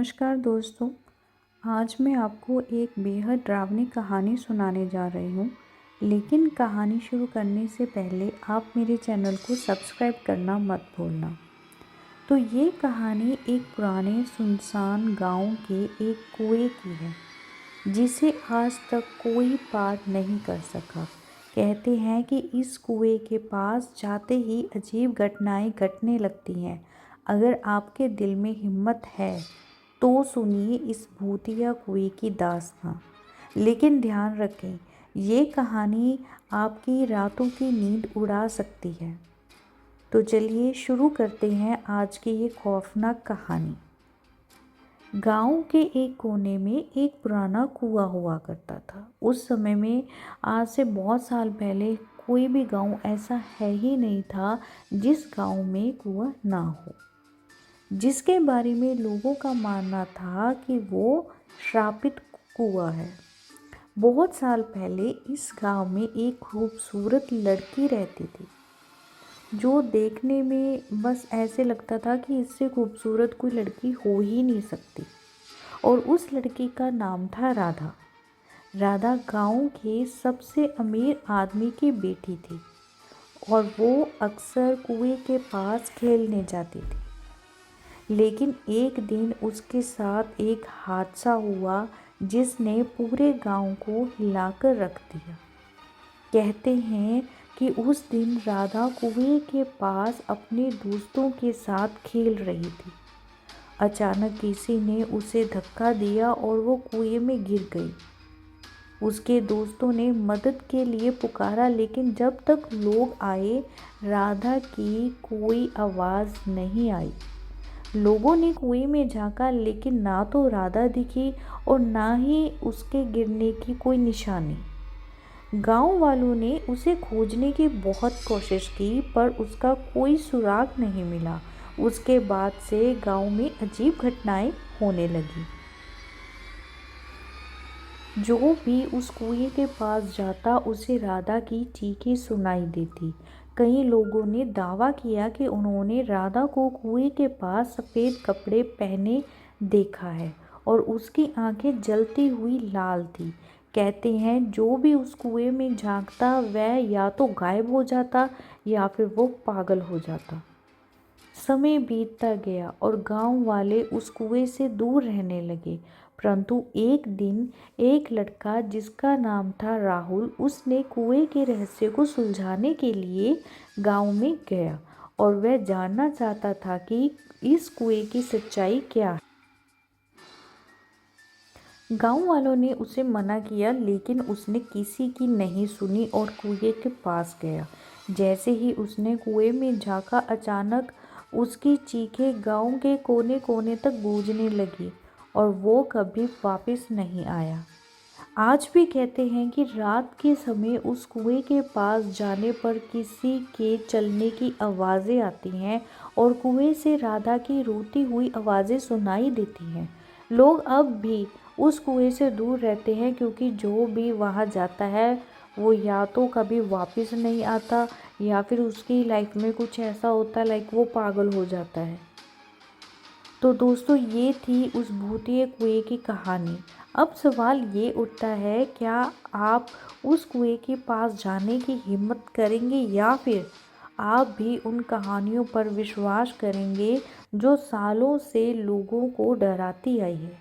नमस्कार दोस्तों। आज मैं आपको एक बेहद डरावनी कहानी सुनाने जा रही हूँ। लेकिन कहानी शुरू करने से पहले आप मेरे चैनल को सब्सक्राइब करना मत भूलना। तो ये कहानी एक पुराने सुनसान गांव के एक कुएं की है जिसे आज तक कोई पार नहीं कर सका। कहते हैं कि इस कुएं के पास जाते ही अजीब घटनाएं घटने लगती हैं। अगर आपके दिल में हिम्मत है तो सुनिए इस भूतिया कुएं की दास्तां। लेकिन ध्यान रखें, ये कहानी आपकी रातों की नींद उड़ा सकती है। तो चलिए शुरू करते हैं आज की ये खौफनाक कहानी। गांव के एक कोने में एक पुराना कुआं हुआ करता था। उस समय में आज से बहुत साल पहले कोई भी गांव ऐसा है ही नहीं था जिस गांव में कुआं ना हो, जिसके बारे में लोगों का मानना था कि वो श्रापित कुआं है। बहुत साल पहले इस गांव में एक खूबसूरत लड़की रहती थी जो देखने में बस ऐसे लगता था कि इससे खूबसूरत कोई लड़की हो ही नहीं सकती। और उस लड़की का नाम था राधा। राधा गांव के सबसे अमीर आदमी की बेटी थी और वो अक्सर कुएं के पास खेलने जाती थी। लेकिन एक दिन उसके साथ एक हादसा हुआ जिसने पूरे गांव को हिलाकर रख दिया। कहते हैं कि उस दिन राधा कुएं के पास अपने दोस्तों के साथ खेल रही थी। अचानक किसी ने उसे धक्का दिया और वो कुएं में गिर गई। उसके दोस्तों ने मदद के लिए पुकारा, लेकिन जब तक लोग आए राधा की कोई आवाज़ नहीं आई। लोगों ने कुएं में झांका, लेकिन ना तो राधा दिखी और ना ही उसके गिरने की कोई निशानी। गांव वालों ने उसे खोजने की बहुत कोशिश की, पर उसका कोई सुराग नहीं मिला। उसके बाद से गांव में अजीब घटनाएं होने लगी। जो भी उस कुएं के पास जाता उसे राधा की चीखें सुनाई देती। कई लोगों ने दावा किया कि उन्होंने राधा को कुएं के पास सफ़ेद कपड़े पहने देखा है और उसकी आंखें जलती हुई लाल थी। कहते हैं जो भी उस कुएं में झांकता वह या तो गायब हो जाता या फिर वो पागल हो जाता। समय बीतता गया और गांव वाले उस कुएं से दूर रहने लगे। परंतु एक दिन एक लड़का जिसका नाम था राहुल, उसने कुएं के रहस्य को सुलझाने के लिए गांव में गया और वह जानना चाहता था कि इस कुएं की सच्चाई क्या है। गांव वालों ने उसे मना किया, लेकिन उसने किसी की नहीं सुनी और कुएं के पास गया। जैसे ही उसने कुएं में झांका, अचानक उसकी चीखें गांव के कोने कोने तक गूंजने लगी और वो कभी वापस नहीं आया। आज भी कहते हैं कि रात के समय उस कुएं के पास जाने पर किसी के चलने की आवाज़ें आती हैं और कुएं से राधा की रोती हुई आवाज़ें सुनाई देती हैं। लोग अब भी उस कुएं से दूर रहते हैं क्योंकि जो भी वहाँ जाता है वो या तो कभी वापस नहीं आता या फिर उसकी लाइफ में कुछ ऐसा होता है लाइक वो पागल हो जाता है। तो दोस्तों, ये थी उस भूतिए कुएं की कहानी। अब सवाल ये उठता है, क्या आप उस कुएं के पास जाने की हिम्मत करेंगे या फिर आप भी उन कहानियों पर विश्वास करेंगे जो सालों से लोगों को डराती आई है।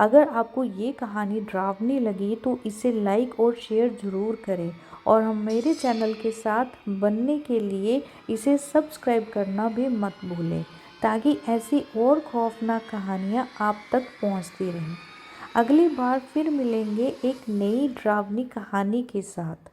अगर आपको ये कहानी डरावनी लगी तो इसे लाइक और शेयर ज़रूर करें और हम मेरे चैनल के साथ बनने के लिए इसे सब्सक्राइब करना भी मत भूलें, ताकि ऐसी और खौफनाक कहानियाँ आप तक पहुँचती रहें। अगली बार फिर मिलेंगे एक नई डरावनी कहानी के साथ।